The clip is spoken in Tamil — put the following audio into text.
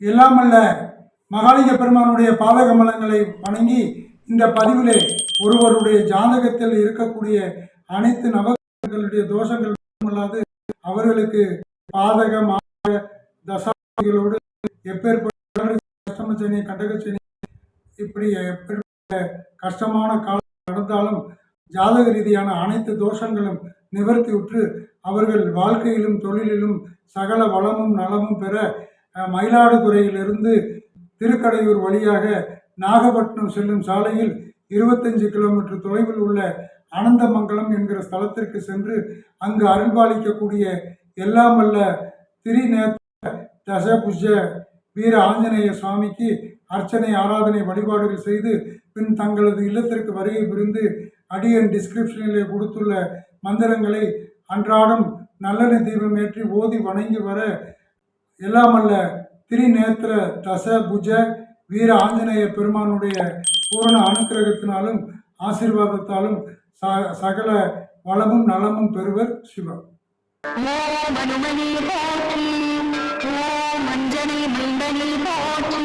எல்லாமல்ல மகாலிங்க பெருமானுடைய பாதகமலங்களை வணங்கி இந்த பதிவிலே ஒருவருடைய ஜாதகத்தில் இருக்கக்கூடிய அனைத்து நவர்களுடைய தோஷங்கள் மட்டுமல்லாது அவர்களுக்கு பாதக மாதக தசாதிகளோடு எப்பேற்பட்ட கஷ்டமச்சனி கண்டகச்சனி இப்படி எப்பேற்பட்ட கஷ்டமான காலம் நடந்தாலும் ஜாதக ரீதியான அனைத்து தோஷங்களும் நிவர்த்தியுற்று அவர்கள் வாழ்க்கையிலும் தொழிலிலும் சகல வளமும் நலமும் பெற மயிலாடுதுறையிலிருந்து திருக்கடையூர் வழியாக நாகப்பட்டினம் செல்லும் சாலையில் 25 கிலோமீட்டர் தொலைவில் உள்ள அனந்தமங்கலம் என்கிற ஸ்தலத்திற்கு சென்று அங்கு அருள்பாலிக்கக்கூடிய எல்லாமல்ல திரிநேத்திர தசபுஜ வீர ஆஞ்சநேய சுவாமிக்கு அர்ச்சனை ஆராதனை வழிபாடுகள் செய்து பின் தங்களது இல்லத்திற்கு வருகை புரிந்து அடியன் டிஸ்கிரிப்ஷனிலே கொடுத்துள்ள மந்திரங்களை அன்றாடம் நல்லெண்ணெய் தீபம் ஏற்றி ஓதி வணங்கி வர எல்லாமல்ல திரிநேத்திர தசபுஜ வீர ஆஞ்சநேய பெருமானுடைய பூரண அனுக்கிரகத்தினாலும் ஆசீர்வாதத்தாலும் சகல வளமும் நலமும் பெறுவர் சிவா. ஓம் அனுமனி போற்றி, ஓம் அஞ்சனை மைந்தனி போற்றி.